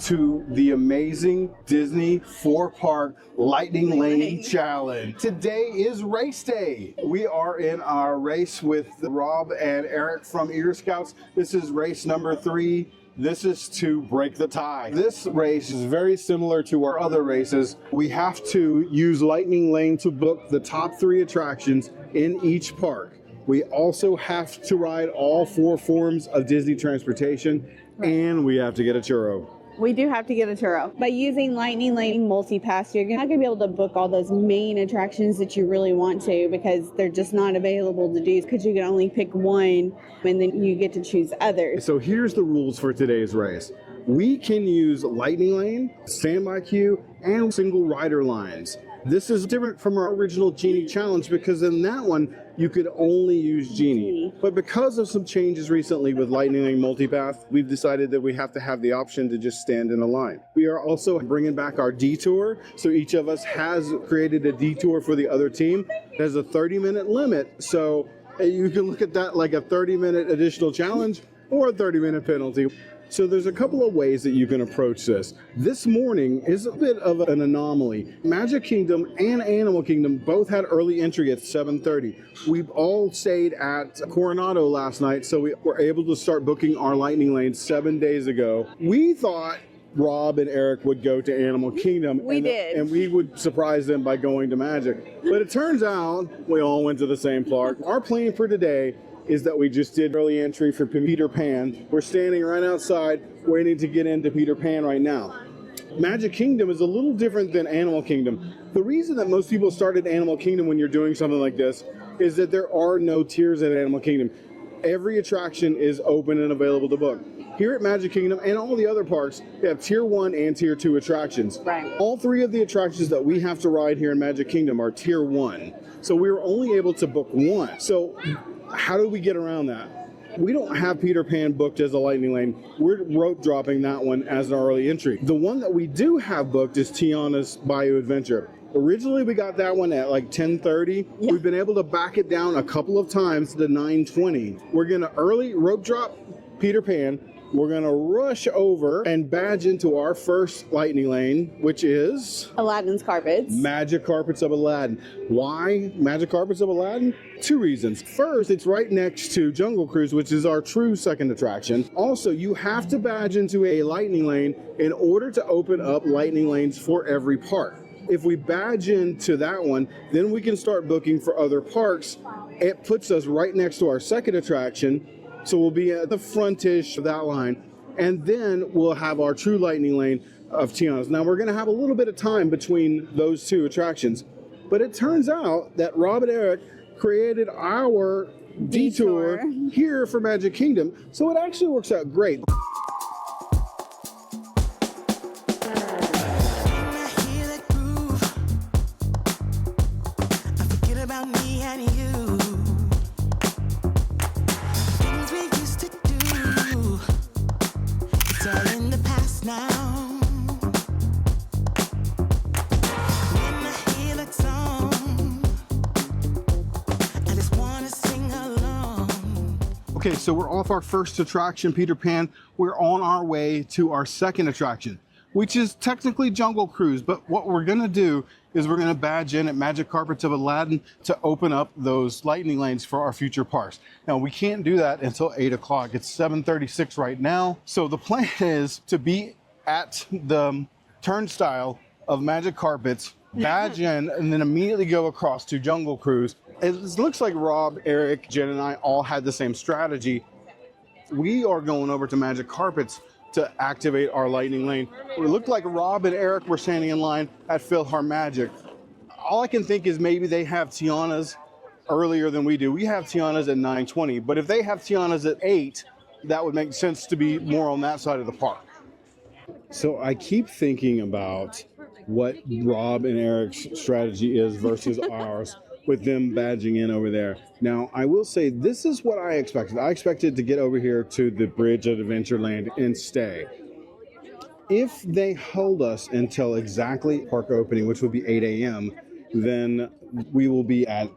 to the amazing Disney 4-Park Lightning Lane Challenge. Today is race day. We are in our race with Rob and Eric from Eager Scouts. This is race number 3. This is to break the tie. This race is very similar to our other races. We have to use Lightning Lane to book the top 3 attractions in each park. We also have to ride all 4 forms of Disney transportation, and we have to get a churro. We do have to get a churro. By using Lightning Lane Multi-Pass, you're not going to be able to book all those main attractions that you really want to because they're just not available to do because you can only pick one and then you get to choose others. So here's the rules for today's race. We can use Lightning Lane, standby queue, and single rider lines. This is different from our original Genie Challenge because in that one, you could only use Genie. But because of some changes recently with Lightning Lane Multipath, we've decided that we have to have the option to just stand in a line. We are also bringing back our detour. So each of us has created a detour for the other team. There's a 30-minute limit. So you can look at that like a 30-minute additional challenge or a 30-minute penalty. So there's a couple of ways that you can approach this. This morning is a bit of an anomaly. Magic Kingdom and Animal Kingdom both had early entry at 7:30. We've all stayed at Coronado last night, so we were able to start booking our Lightning Lane 7 days ago. We thought Rob and Eric would go to Animal Kingdom. And we would surprise them by going to Magic. But it turns out we all went to the same park. Our plan for today is that we just did early entry for Peter Pan. We're standing right outside waiting to get into Peter Pan right now. Magic Kingdom is a little different than Animal Kingdom. The reason that most people start at Animal Kingdom when you're doing something like this is that there are no tiers at Animal Kingdom. Every attraction is open and available to book. Here at Magic Kingdom and all the other parks, they have Tier 1 and Tier 2 attractions. Right. All 3 of the attractions that we have to ride here in Magic Kingdom are Tier 1. So we were only able to book 1. So how do we get around that? We don't have Peter Pan booked as a Lightning Lane. We're rope dropping that one as an early entry. The one that we do have booked is Tiana's Bayou Adventure. Originally, we got that one at like 10:30. Yeah. We've been able to back it down a couple of times to 9:20. We're going to early rope drop Peter Pan. We're going to rush over and badge into our first Lightning Lane, which is Aladdin's Carpets. Magic Carpets of Aladdin. Why Magic Carpets of Aladdin? 2 reasons. First, it's right next to Jungle Cruise, which is our true second attraction. Also, you have to badge into a Lightning Lane in order to open up Lightning Lanes for every park. If we badge into that one, then we can start booking for other parks. It puts us right next to our second attraction. So we'll be at the frontish of that line, and then we'll have our true Lightning Lane of Tiana's. Now we're going to have a little bit of time between those 2 attractions, but it turns out that Rob and Eric created our detour here for Magic Kingdom, so it actually works out great. Okay, so we're off our first attraction, Peter Pan. We're on our way to our second attraction, which is technically Jungle Cruise. But what we're going to do is we're going to badge in at Magic Carpets of Aladdin to open up those Lightning Lanes for our future parks. Now, we can't do that until 8 o'clock. It's 7:36 right now. So the plan is to be at the turnstile of Magic Carpets, badge in, and then immediately go across to Jungle Cruise. It looks like Rob, Eric, Jen, and I all had the same strategy. We are going over to Magic Carpets to activate our Lightning Lane. It looked like Rob and Eric were standing in line at PhilharMagic. All I can think is maybe they have Tiana's earlier than we do. We have Tiana's at 9:20, but if they have Tiana's at 8, that would make sense to be more on that side of the park. So I keep thinking about what Rob and Eric's strategy is versus ours, with them badging in over there. Now, I will say this is what I expected. I expected to get over here to the bridge at Adventureland and stay. If they hold us until exactly park opening, which would be 8 a.m., then we will be at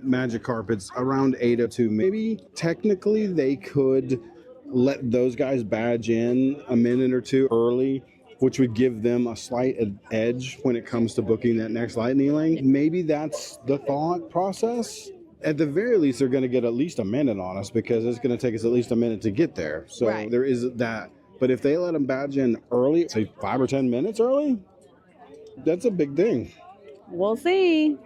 Magic Carpets around 8:02. Maybe technically they could let those guys badge in a minute or two early, which would give them a slight edge when it comes to booking that next lightning lane. Maybe that's the thought process. At the very least, they're going to get at least a minute on us because it's going to take us at least a minute to get there. So there is that. But if they let them badge in early, say 5 or 10 minutes early, that's a big thing. We'll see.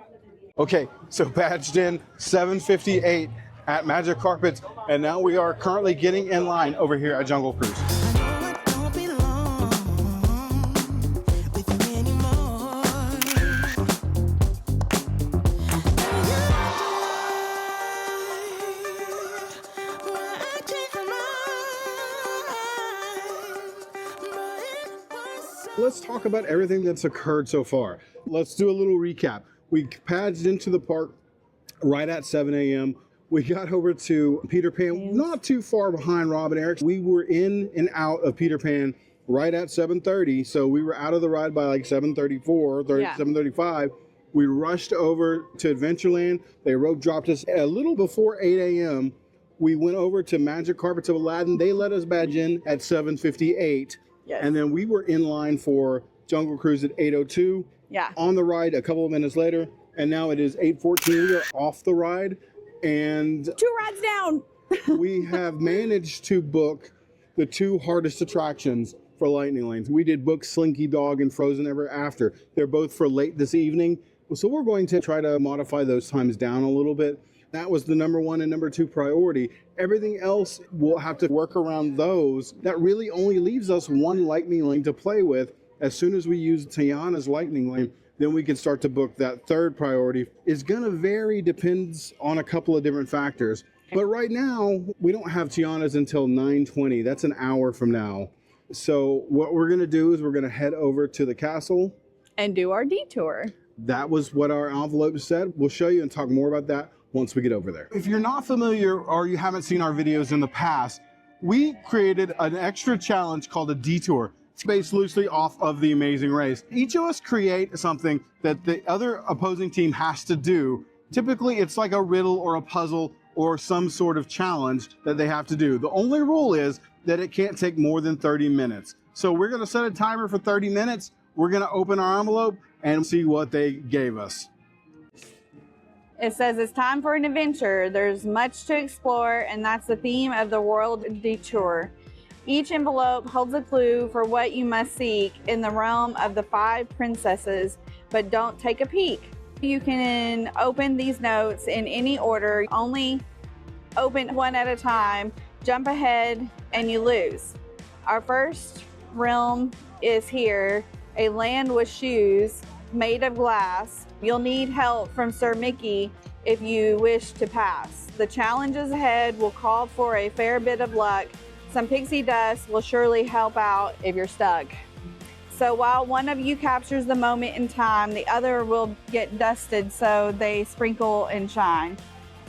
Okay, so badged in 7:58 at Magic Carpets, and now we are currently getting in line over here at Jungle Cruise. Let's talk about everything that's occurred so far. Let's do a little recap. We badged into the park right at 7 a.m. We got over to Peter Pan, not too far behind Rob and Eric. We were in and out of Peter Pan right at 7:30, so we were out of the ride by like 7:34, 7:35. We rushed over to Adventureland. They rope dropped us a little before 8 a.m. We went over to Magic Carpets of Aladdin. They let us badge in at 7:58. Yes. And then we were in line for Jungle Cruise at 8:02. Yeah. On the ride a couple of minutes later, and now it is 8:14. We are off the ride, and 2 rides down. we have managed to book the 2 hardest attractions for Lightning Lanes. We did book Slinky Dog and Frozen Ever After. They're both for late this evening, so we're going to try to modify those times down a little bit. That was the number 1 and number 2 priority. Everything else, we'll have to work around those. That really only leaves us 1 lightning lane to play with. As soon as we use Tiana's lightning lane, then we can start to book that 3rd priority. It's gonna vary, depends on a couple of different factors. But right now, we don't have Tiana's until 9:20. That's an hour from now. So what we're gonna do is we're gonna head over to the castle. And do our detour. That was what our envelope said. We'll show you and talk more about that once we get over there. If you're not familiar or you haven't seen our videos in the past, we created an extra challenge called a detour. It's based loosely off of The Amazing Race. Each of us create something that the other opposing team has to do. Typically, it's like a riddle or a puzzle or some sort of challenge that they have to do. The only rule is that it can't take more than 30 minutes. So we're gonna set a timer for 30 minutes. We're gonna open our envelope and see what they gave us. It says it's time for an adventure. There's much to explore, and that's the theme of the World Detour. Each envelope holds a clue for what you must seek in the realm of the 5 princesses, but don't take a peek. You can open these notes in any order. Only open 1 at a time, jump ahead, and you lose. Our first realm is here, a land with shoes made of glass. You'll need help from Sir Mickey if you wish to pass. The challenges ahead will call for a fair bit of luck. Some pixie dust will surely help out if you're stuck. So while one of you captures the moment in time, the other will get dusted so they sprinkle and shine.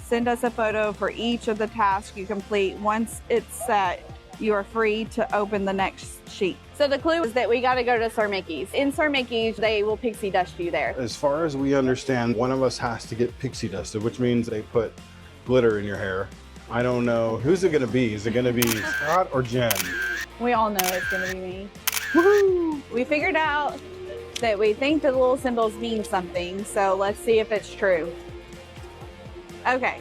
Send us a photo for each of the tasks you complete. Once it's set, you are free to open the next sheet. So the clue is that we gotta go to Sir Mickey's. In Sir Mickey's, they will pixie dust you there. As far as we understand, one of us has to get pixie dusted, which means they put glitter in your hair. I don't know. Who's it gonna be? Is it gonna be Scott or Jen? We all know it's gonna be me. Woohoo! We figured out that we think the little symbols mean something, so let's see if it's true. Okay,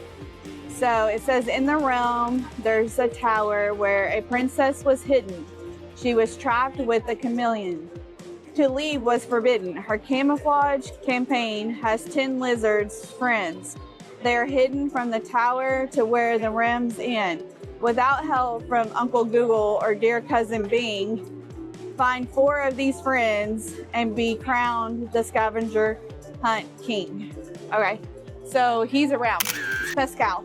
so it says in the realm, there's a tower where a princess was hidden. She was trapped with a chameleon. To leave was forbidden. Her camouflage campaign has 10 lizards friends. They are hidden from the tower to where the realms end. Without help from Uncle Google or dear cousin Bing, find 4 of these friends and be crowned the scavenger hunt king. Okay, so he's around. Pascal.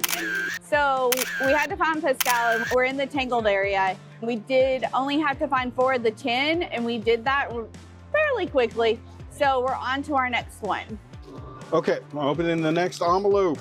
So we had to find Pascal. We're in the Tangled area. We did only have to find 4 of the 10, and we did that fairly quickly. So we're on to our next one. Okay, I'm opening the next envelope.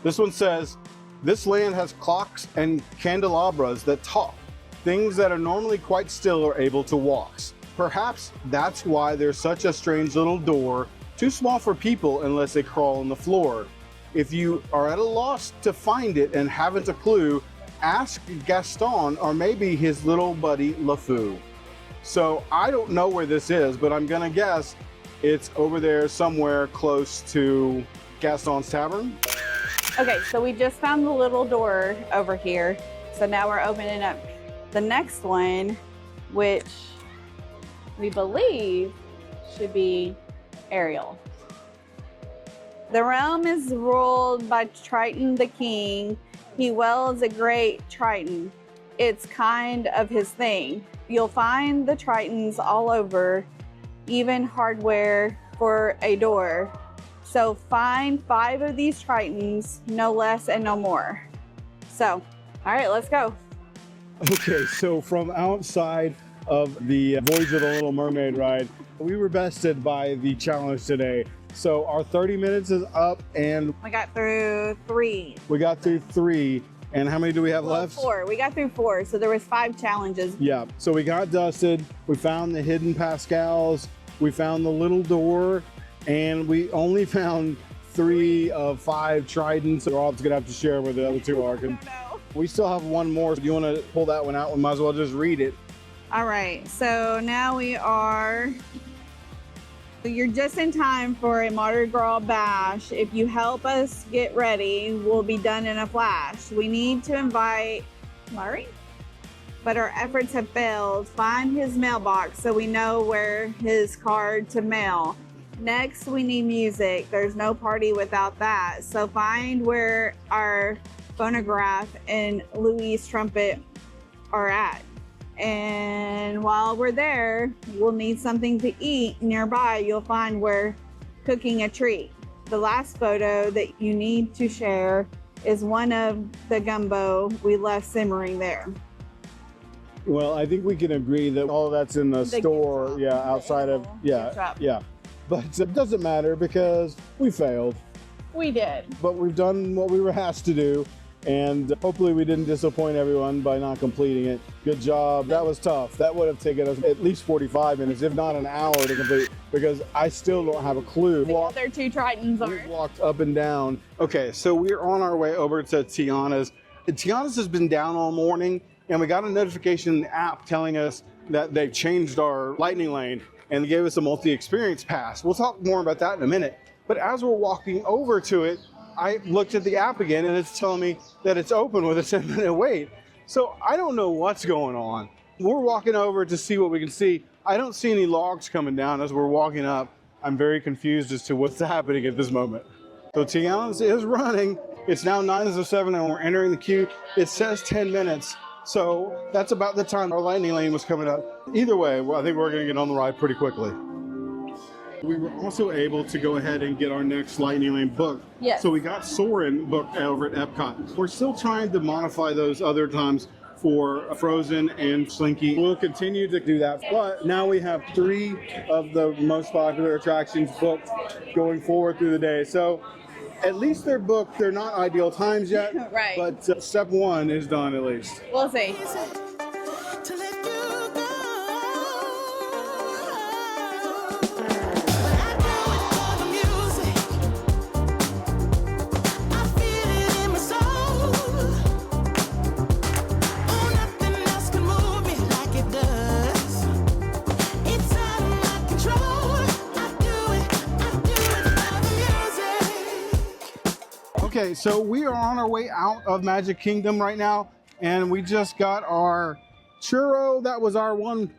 This one says, this land has clocks and candelabras that talk. Things that are normally quite still are able to walk. Perhaps that's why there's such a strange little door, too small for people unless they crawl on the floor. If you are at a loss to find it and haven't a clue, ask Gaston or maybe his little buddy LeFou. So I don't know where this is, but I'm gonna guess it's over there somewhere close to Gaston's Tavern. Okay, so we just found the little door over here. So now we're opening up the next one, which we believe should be Ariel. The realm is ruled by Triton the king. He wields a great Triton. It's kind of his thing. You'll find the Tritons all over, even hardware for a door. So find 5 of these Tritons, no less and no more. So, all right, let's go. Okay, so from outside of the Voyage of the Little Mermaid ride, we were bested by the challenge today. So our 30 minutes is up and We got through 3. we got through 3. And how many do we have left? 4. We got through 4, so there was 5 challenges. Yeah, so we got dusted, we found the hidden Pascals, we found the little door, and we only found 3 of 5 Tridents. So we're all gonna have to share where the other 2 are. We still have 1 more. Do you want to pull that one out? We might as well just read it. All right, so now you're just in time for a Mardi Gras bash. If you help us get ready, we'll be done in a flash. We need to invite Murray, but our efforts have failed. Find his mailbox so we know where his card to mail. Next, we need music. There's no party without that. So find where our phonograph and Louis' trumpet are at. And while we're there, we'll need something to eat. Nearby, you'll find we're cooking a treat. The last photo that you need to share is one of the gumbo we left simmering there. Well, I think we can agree that all of that's in the store, gift shop. yeah, outside of, Gift shop. yeah. But it doesn't matter because we failed. We did. But we've done what we were asked to do, and hopefully we didn't disappoint everyone by not completing it. Good job. That was tough. That would have taken us at least 45 minutes, if not an hour to complete, because I still don't have a clue. The other 2 Tritons We are. walked up and down. Okay, so we're on our way over to Tiana's. Tiana's has been down all morning, and we got a notification in the app telling us that they've changed our lightning lane and they gave us a multi-experience pass. We'll talk more about that in a minute. But as we're walking over to it, I looked at the app again and it's telling me that it's open with a 10-minute wait. So I don't know what's going on. We're walking over to see what we can see. I don't see any logs coming down as we're walking up. I'm very confused as to what's happening at this moment. So Tiana's is running. It's now 9:07 and we're entering the queue. It says 10 minutes. So that's about the time our lightning lane was coming up. Either way, well, I think we're gonna get on the ride pretty quickly. We were also able to go ahead and get our next lightning lane booked. Yes. So we got Soarin' booked over at Epcot. We're still trying to modify those other times for Frozen and Slinky. We'll continue to do that. But now we have 3 of the most popular attractions booked going forward through the day. So at least they're booked. They're not ideal times yet. Right. But step 1 is done at least. We'll see. Okay, so we are on our way out of Magic Kingdom right now, and we just got our churro. That was our one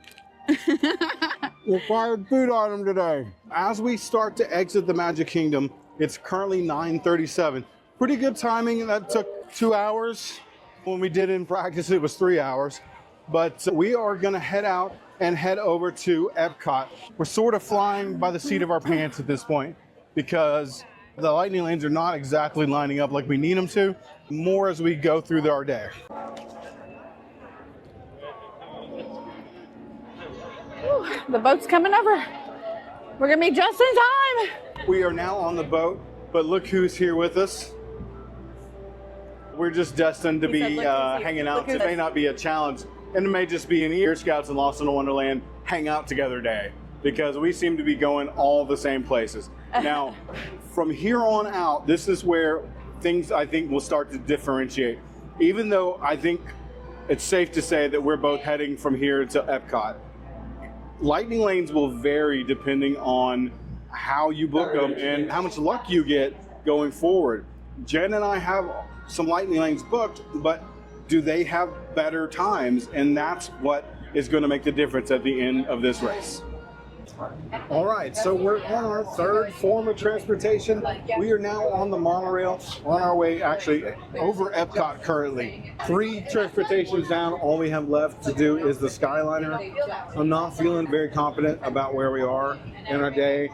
required food item today. As we start to exit the Magic Kingdom, it's currently 9:37. Pretty good timing. That took 2 hours. When we did in practice, it was 3 hours. But we are gonna head out and head over to Epcot. We're sort of flying by the seat of our pants at this point because the lightning lanes are not exactly lining up like we need them to, more as we go through our day. Whew, the boat's coming over. We're gonna be just in time. We are now on the boat, but look who's here with us. We're just destined to He be said, "Look who's here." hanging Look out. who's It may this. not be a challenge, and it may just be an Ear Scouts and Lost in a Wonderland hang out together day, because we seem to be going all the same places. Now, from here on out, this is where things I think will start to differentiate. even though I think it's safe to say that we're both heading from here to Epcot, lightning lanes will vary depending on how you book them and how much luck you get going forward. Jen and I have some lightning lanes booked, but do they have better times? And that's what is going to make the difference at the end of this race. All right, so we're on our third form of transportation. We are now on the monorail, on our way actually over Epcot currently. 3 transportations down, all we have left to do is the Skyliner. I'm not feeling very confident about where we are in our day.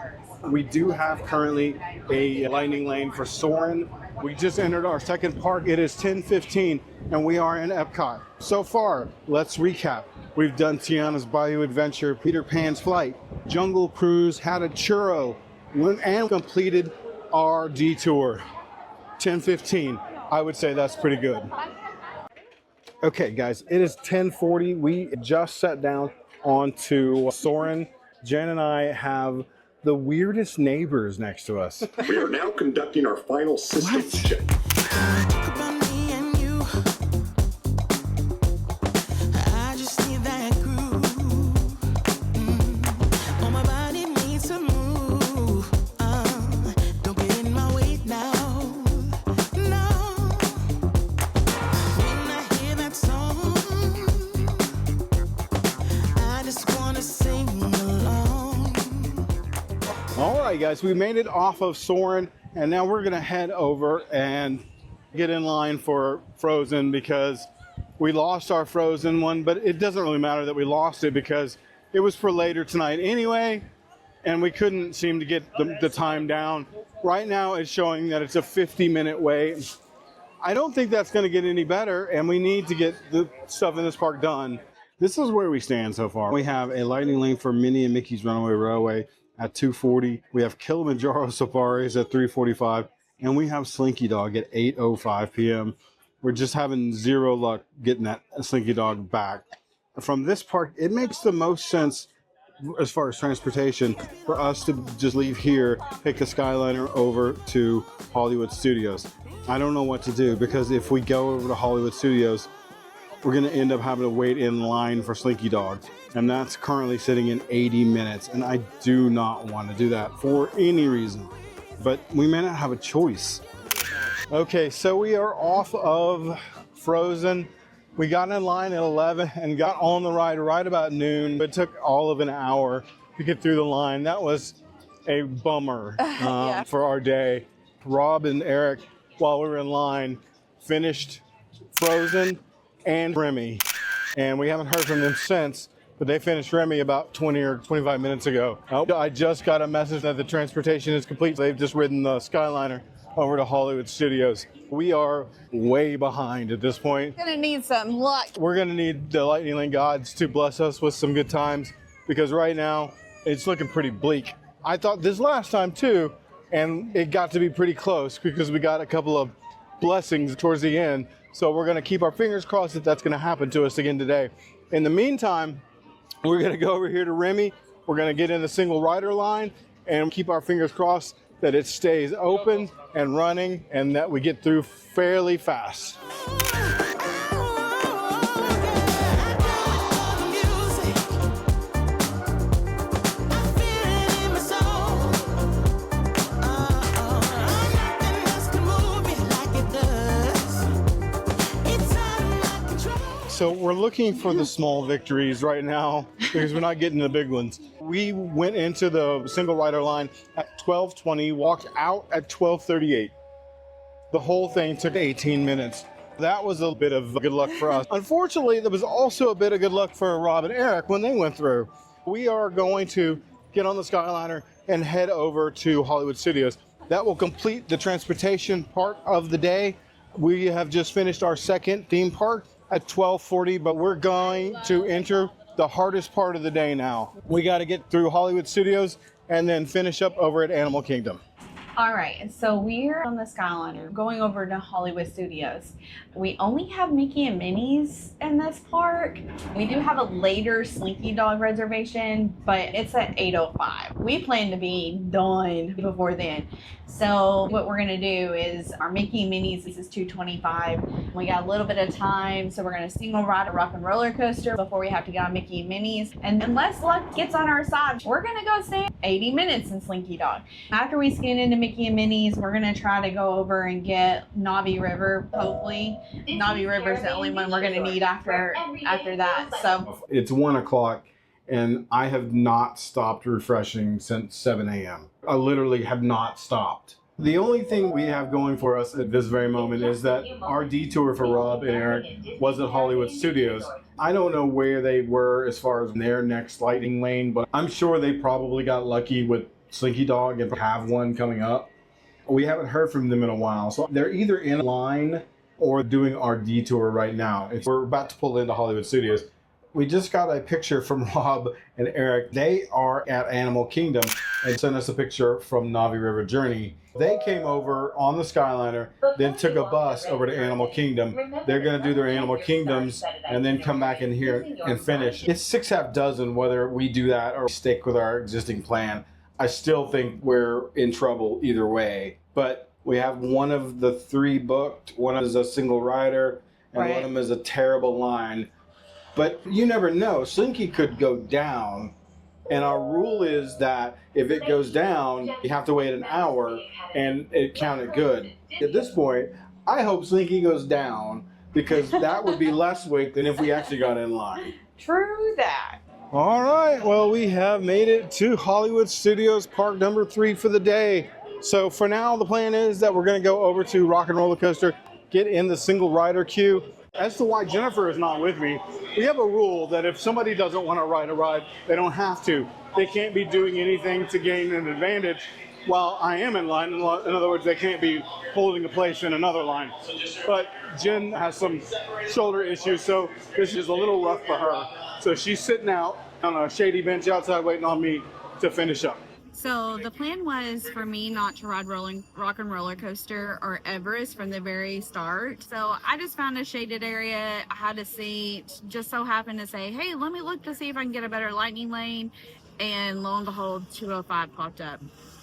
We do have currently a lightning lane for Soarin'. We just entered our second park. It is 10:15 and we are in Epcot. So far, let's recap. We've done Tiana's Bayou Adventure, Peter Pan's Flight, Jungle Cruise, had a churro, and completed our detour. 10:15. I would say that's pretty good. Okay, guys, it is 10:40. We just sat down onto Soarin'. Jen and I have the weirdest neighbors next to us. We are now conducting our final systems check. All right, guys, we made it off of Soarin', and now we're gonna head over and get in line for Frozen because we lost our Frozen one, but it doesn't really matter that we lost it because it was for later tonight anyway, and we couldn't seem to get the time down. Right now it's showing that it's a 50-minute wait. I don't think that's gonna get any better, and we need to get the stuff in this park done. This is where we stand so far. We have a lightning lane for Minnie and Mickey's Runaway Railway at 2:40. We have Kilimanjaro Safaris at 3:45, and we have Slinky Dog at 8:05 p.m. We're just having zero luck getting that Slinky Dog back. From this park, it makes the most sense as far as transportation for us to just leave here, take the Skyliner over to Hollywood Studios. I don't know what to do because if we go over to Hollywood Studios, we're going to end up having to wait in line for Slinky Dog. And that's currently sitting in 80 minutes. And I do not want to do that for any reason. But we may not have a choice. Okay, so we are off of Frozen. We got in line at 11 and got on the ride right about noon. It took all of an hour to get through the line. That was a bummer for our day. Rob and Eric, while we were in line, finished Frozen and Remy. And we haven't heard from them since, but they finished Remy about 20 or 25 minutes ago. I just got a message that the transportation is complete. They've just ridden the Skyliner over to Hollywood Studios. We are way behind at this point. Gonna need some luck. We're gonna need the Lightning Lane gods to bless us with some good times because right now it's looking pretty bleak. I thought this last time too, and it got to be pretty close because we got a couple of blessings towards the end. So we're gonna keep our fingers crossed that that's gonna happen to us again today. In the meantime, we're gonna go over here to Remy. We're gonna get in the single rider line and keep our fingers crossed that it stays open and running and that we get through fairly fast. So we're looking for the small victories right now because we're not getting the big ones. We went into the single rider line at 12:20, walked out at 12:38. The whole thing took 18 minutes. That was a bit of good luck for us. Unfortunately, there was also a bit of good luck for Rob and Eric when they went through. We are going to get on the Skyliner and head over to Hollywood Studios. That will complete the transportation part of the day. We have just finished our second theme park at 12:40, but we're going to enter the hardest part of the day now. We got to get through Hollywood Studios and then finish up over at Animal Kingdom. All right, so we're on the Skyliner going over to Hollywood Studios. We only have Mickey and Minnie's in this park. We do have a later Slinky Dog reservation, but it's at 8:05. We plan to be done before then. So what we're gonna do is our Mickey and Minnie's is 2:25. We got a little bit of time, so we're gonna single ride a rock and roller coaster before we have to get on Mickey and Minnie's. And unless luck gets on our side, we're gonna go stay 80 minutes in Slinky Dog. After we scan into Mickey and Minnie's, we're gonna try to go over and get Navi River. Hopefully, Navi River is the only one we're gonna need after that. So it's 1 o'clock, and I have not stopped refreshing since 7 a.m. I literally have not stopped. The only thing we have going for us at this very moment is that our detour for Rob and Eric was at Hollywood Studios. I don't know where they were as far as their next lightning lane, but I'm sure they probably got lucky with Slinky Dog and have one coming up. We haven't heard from them in a while, so they're either in line or doing our detour right now. We're about to pull into Hollywood Studios. We just got a picture from Rob and Eric. They are at Animal Kingdom and sent us a picture from Navi River Journey. They came over on the Skyliner, then took a bus over to Animal Kingdom. They're going to do their Animal Kingdoms and then come back in here and finish. It's 6 half dozen whether we do that or stick with our existing plan. I still think we're in trouble either way. But we have one of the 3 booked. One is a single rider, and one of them is a terrible line. But you never know. Slinky could go down, and our rule is that if it goes down, you have to wait an hour, and it counted good. At this point, I hope Slinky goes down, because that would be less weight than if we actually got in line. true that. All right, well, we have made it to Hollywood Studios Park number 3 for the day. So for now, the plan is that we're going to go over to Rock and Roller Coaster, get in the single rider queue. As to why Jennifer is not with me, we have a rule that if somebody doesn't want to ride a ride, they don't have to. They can't be doing anything to gain an advantage while I am in line. In other words, they can't be holding a place in another line. But Jen has some shoulder issues, so this is a little rough for her. So she's sitting out on a shady bench outside waiting on me to finish up. So the plan was for me not to ride Rock and Roller Coaster or Everest from the very start. So I just found a shaded area. I had a seat. Just so happened to say, hey, let me look to see if I can get a better lightning lane. And lo and behold, 205 popped up.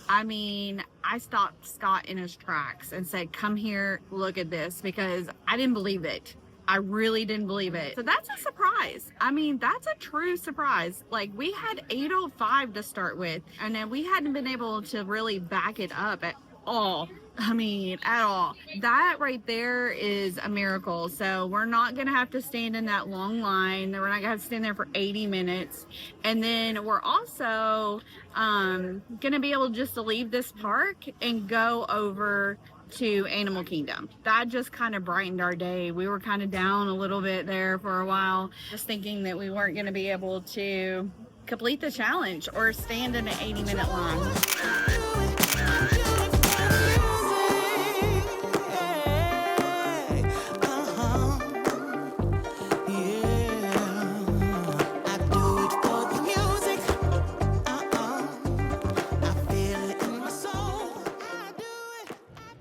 I mean, I stopped Scott in his tracks and said, come here, look at this, because I didn't believe it. I really didn't believe it. So that's a surprise. I mean, that's a true surprise. Like, we had 805 to start with, and then we hadn't been able to really back it up at all. I mean, at all. That right there is a miracle. So we're not going to have to stand in that long line. We're not going to have to stand there for 80 minutes. And then we're also going to be able just to leave this park and go over to Animal Kingdom. That just kind of brightened our day. We were kind of down a little bit there for a while, just thinking that we weren't going to be able to complete the challenge or stand in an 80-minute line.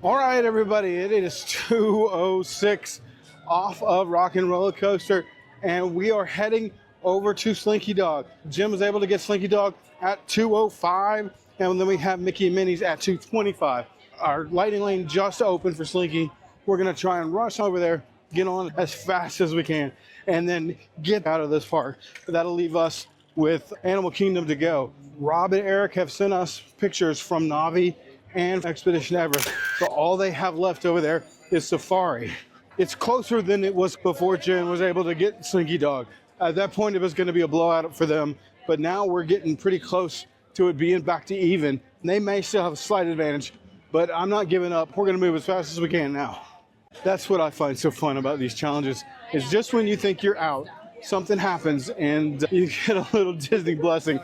All right, everybody, it is 2:06 off of Rock and Roller Coaster, and we are heading over to Slinky Dog. Jim was able to get Slinky Dog at 2:05, and then we have Mickey and Minnie's at 2:25. Our lighting lane just opened for Slinky. We're going to try and rush over there, get on as fast as we can, and then get out of this park. That'll leave us with Animal Kingdom to go. Rob and Eric have sent us pictures from Navi and Expedition Everest. So all they have left over there is Safari. It's closer than it was before Jen was able to get Slinky Dog. At that point, it was going to be a blowout for them, but now we're getting pretty close to it being back to even. They may still have a slight advantage, but I'm not giving up. We're going to move as fast as we can now. That's what I find so fun about these challenges, is just when you think you're out, something happens and you get a little Disney blessing.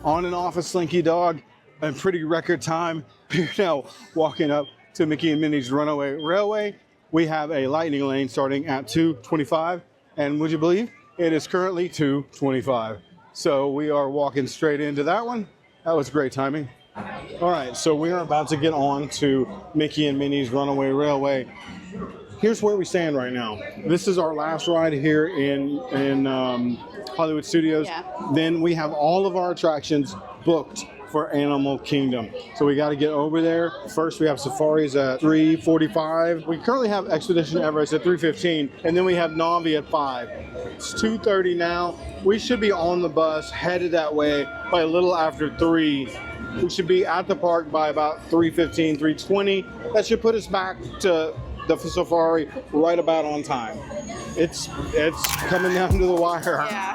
on and off a Slinky Dog in pretty record time. We're now walking up to Mickey and Minnie's Runaway Railway. We have a lightning lane starting at 2:25, and would you believe it is currently 2:25. So we are walking straight into that one. That was great timing. All right, so we are about to get on to Mickey and Minnie's Runaway Railway. Here's where we stand right now. This is our last ride here in Hollywood Studios. Yeah. Then we have all of our attractions booked for Animal Kingdom. So we got to get over there. First, we have safaris at 3:45. We currently have Expedition Everest at 3:15, and then we have Navi at 5. It's 2:30 now. We should be on the bus headed that way by a little after 3. We should be at the park by about 3:15, 3:20. That should put us back to the safari right about on time. It's coming down to the wire. Yeah.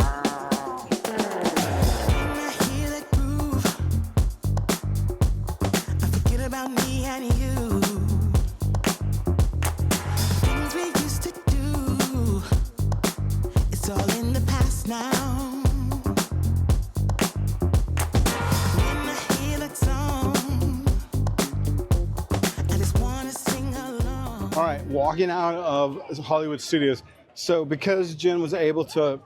All right, walking out of Hollywood Studios. So because Jen was able to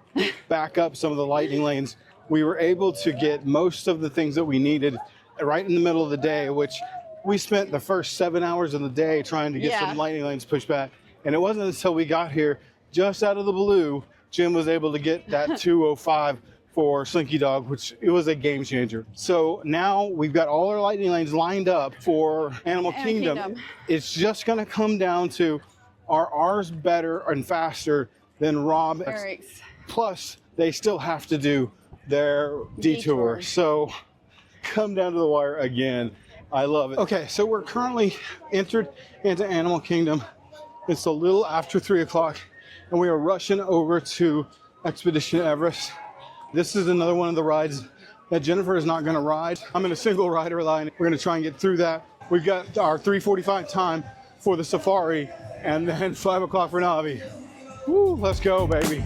back up some of the lightning lanes, we were able to get most of the things that we needed right in the middle of the day, which we spent the first 7 hours of the day trying to get some lightning lanes pushed back. And it wasn't until we got here, just out of the blue, Jen was able to get that 2:05 for Slinky Dog, which it was a game changer. So now we've got all our lightning lanes lined up for Animal Kingdom. It's just gonna come down to, are ours better and faster than Rob? Eric's. Plus, they still have to do their detour. So come down to the wire again. I love it. Okay, so we're currently entered into Animal Kingdom. It's a little after 3 o'clock, and we are rushing over to Expedition Everest. This is another one of the rides that Jennifer is not going to ride. I'm in a single rider line. We're going to try and get through that. We've got our 3:45 time for the safari, and then 5 o'clock for Navi. Woo, let's go, baby.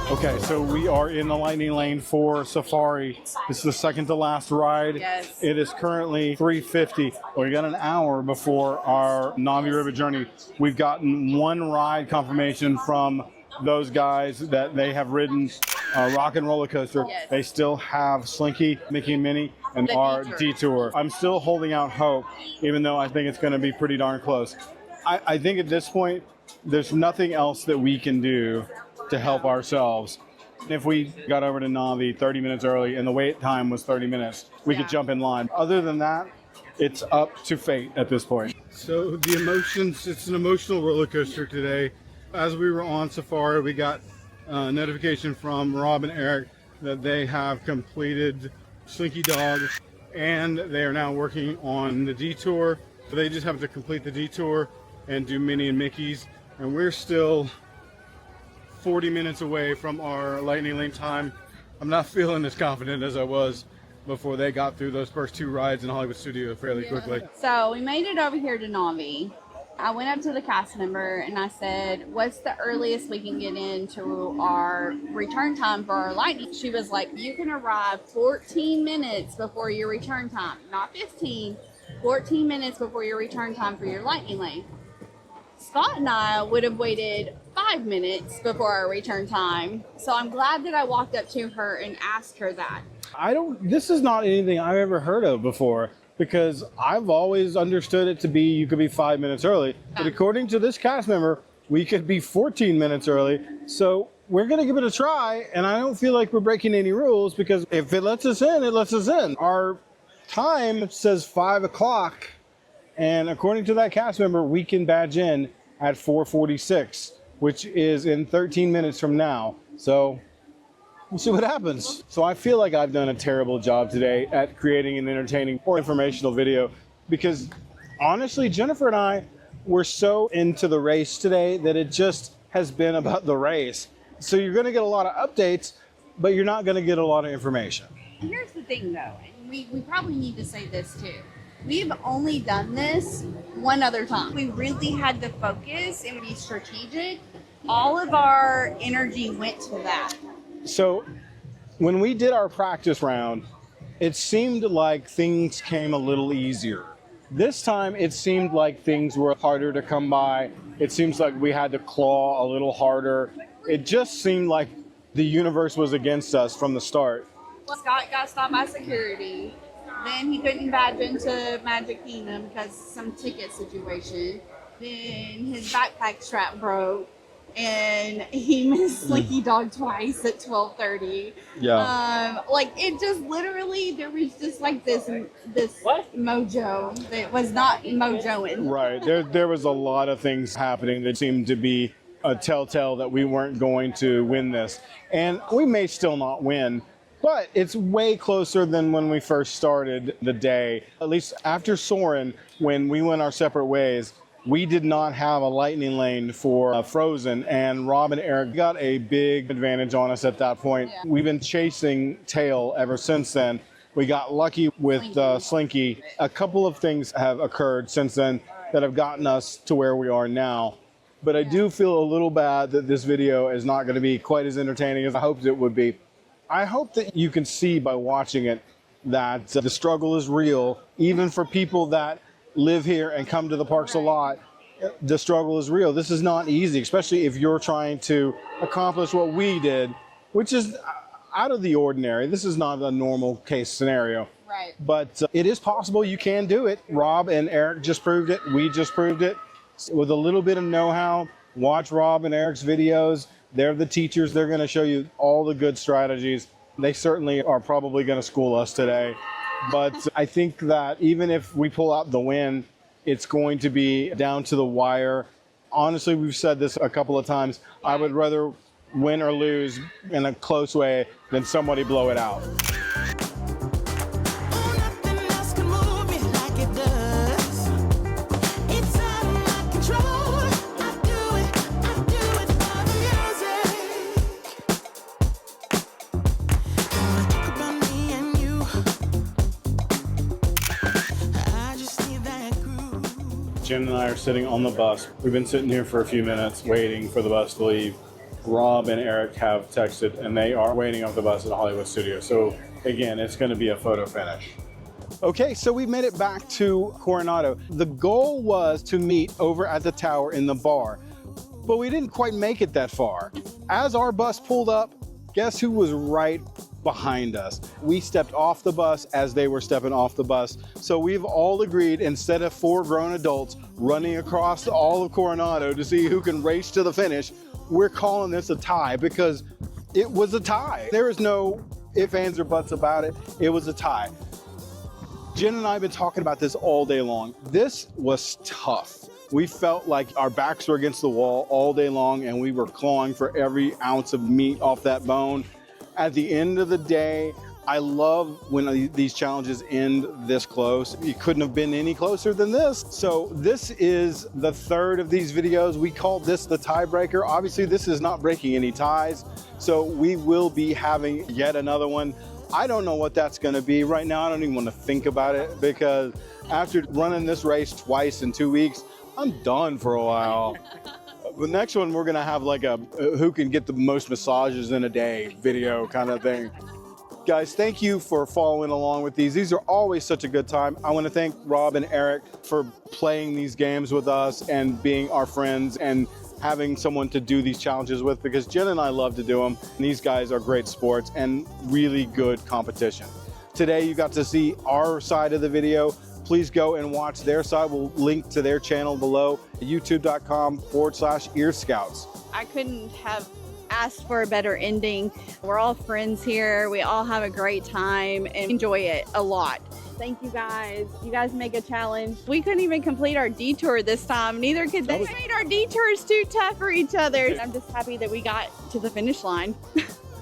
Okay, so we are in the lightning lane for Safari. This is the second to last ride. Yes. It is currently 3:50. We got an hour before our Navi River journey. We've gotten one ride confirmation from those guys that they have ridden Rock and Roller Coaster. Yes. They still have Slinky, Mickey and Minnie, and our detour. I'm still holding out hope, even though I think it's going to be pretty darn close. I think at this point, there's nothing else that we can do to help ourselves. If we got over to Navi 30 minutes early and the wait time was 30 minutes, we could jump in line. Other than that, it's up to fate at this point. So the emotions, it's an emotional roller coaster today. As we were on Safari, we got a notification from Rob and Eric that they have completed Slinky Dog and they are now working on the detour. So they just have to complete the detour and do Minnie and Mickey's. And we're still 40 minutes away from our lightning lane time. I'm not feeling as confident as I was before they got through those first 2 rides in Hollywood Studio fairly quickly. So we made it over here to Navi. I went up to the cast member and I said, what's the earliest we can get into our return time for our lightning? She was like, you can arrive 14 minutes before your return time. Not 15, 14 minutes before your return time for your lightning lane. Scott and I would have waited 5 minutes before our return time. So I'm glad that I walked up to her and asked her that. This is not anything I've ever heard of before, because I've always understood it to be you could be 5 minutes early. But according to this cast member, we could be 14 minutes early. So we're going to give it a try. And I don't feel like we're breaking any rules, because if it lets us in, it lets us in. Our time says 5 o'clock. And according to that cast member, we can badge in at 4:46, which is in 13 minutes from now. So we'll see what happens. So I feel like I've done a terrible job today at creating an entertaining or informational video, because honestly, Jennifer and I, we're so into the race today that it just has been about the race. So you're going to get a lot of updates, but you're not going to get a lot of information. Here's the thing, though, and we probably need to say this too. We've only done this one other time. We really had to focus and be strategic. All of our energy went to that. So when we did our practice round, it seemed like things came a little easier. This time it seemed like things were harder to come by. It seems like we had to claw a little harder. It just seemed like the universe was against us from the start. Scott got stopped by security. Then he couldn't badge into Magic Kingdom because of some ticket situation. Then his backpack strap broke and he missed Slinky Dog twice at 12:30. Yeah. Like it just literally, there was just like this mojo that was not mojoing. Right. There was a lot of things happening that seemed to be a telltale that we weren't going to win this. And we may still not win, but it's way closer than when we first started the day. At least after Soarin', when we went our separate ways, we did not have a lightning lane for Frozen, and Rob and Eric got a big advantage on us at that point. Yeah. We've been chasing tail ever since then. We got lucky with Slinky. A couple of things have occurred since then that have gotten us to where we are now. But I do feel a little bad that this video is not going to be quite as entertaining as I hoped it would be. I hope that you can see by watching it that the struggle is real, even for people that live here and come to the parks a lot. The struggle is real. This is not easy, especially if you're trying to accomplish what we did, which is out of the ordinary. This is not a normal case scenario. Right. But it is possible. You can do it. Rob and Eric just proved it. We just proved it. With a little bit of know-how, watch Rob and Eric's videos. They're the teachers. They're going to show you all the good strategies. They certainly are probably going to school us today. But I think that even if we pull out the win, it's going to be down to the wire. Honestly, we've said this a couple of times. I would rather win or lose in a close way than somebody blow it out. Jen and I are sitting on the bus. We've been sitting here for a few minutes waiting for the bus to leave. Rob and Eric have texted and they are waiting off the bus at Hollywood Studios. So again, it's going to be a photo finish. Okay, so we made it back to Coronado. The goal was to meet over at the tower in the bar, but we didn't quite make it that far. As our bus pulled up, guess who was right behind us? We stepped off the bus as they were stepping off the bus. So we've all agreed, instead of 4 grown adults running across all of Coronado to see who can race to the finish, we're calling this a tie because it was a tie. There is no ifs, ands, or buts about it. It was a tie. Jen and I have been talking about this all day long. This was tough. We felt like our backs were against the wall all day long and we were clawing for every ounce of meat off that bone. At the end of the day, I love when these challenges end this close. It couldn't have been any closer than this. So this is the third of these videos. We call this the tiebreaker. Obviously, this is not breaking any ties. So we will be having yet another one. I don't know what that's going to be. Right now, I don't even want to think about it because after running this race twice in 2 weeks, I'm done for a while. The next one, we're going to have like a who can get the most massages in a day video kind of thing. Guys, thank you for following along with these. These are always such a good time. I want to thank Rob and Eric for playing these games with us and being our friends and having someone to do these challenges with because Jen and I love to do them. And these guys are great sports and really good competition. Today, you got to see our side of the video. Please go and watch their side. We'll link to their channel below, youtube.com/earscouts. I couldn't have asked for a better ending. We're all friends here. We all have a great time and enjoy it a lot. Thank you guys. You guys make a challenge. We couldn't even complete our detour this time. Neither could they. We made our detours too tough for each other. I'm just happy that we got to the finish line.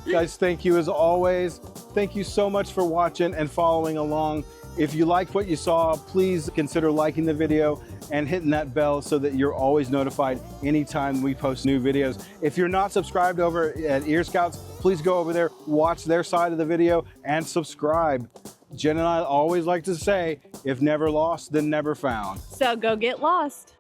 Guys, thank you as always. Thank you so much for watching and following along. If you liked what you saw, please consider liking the video and hitting that bell so that you're always notified anytime we post new videos. If you're not subscribed over at Ear Scouts, please go over there, watch their side of the video, and subscribe. Jen and I always like to say, if never lost, then never found. So go get lost.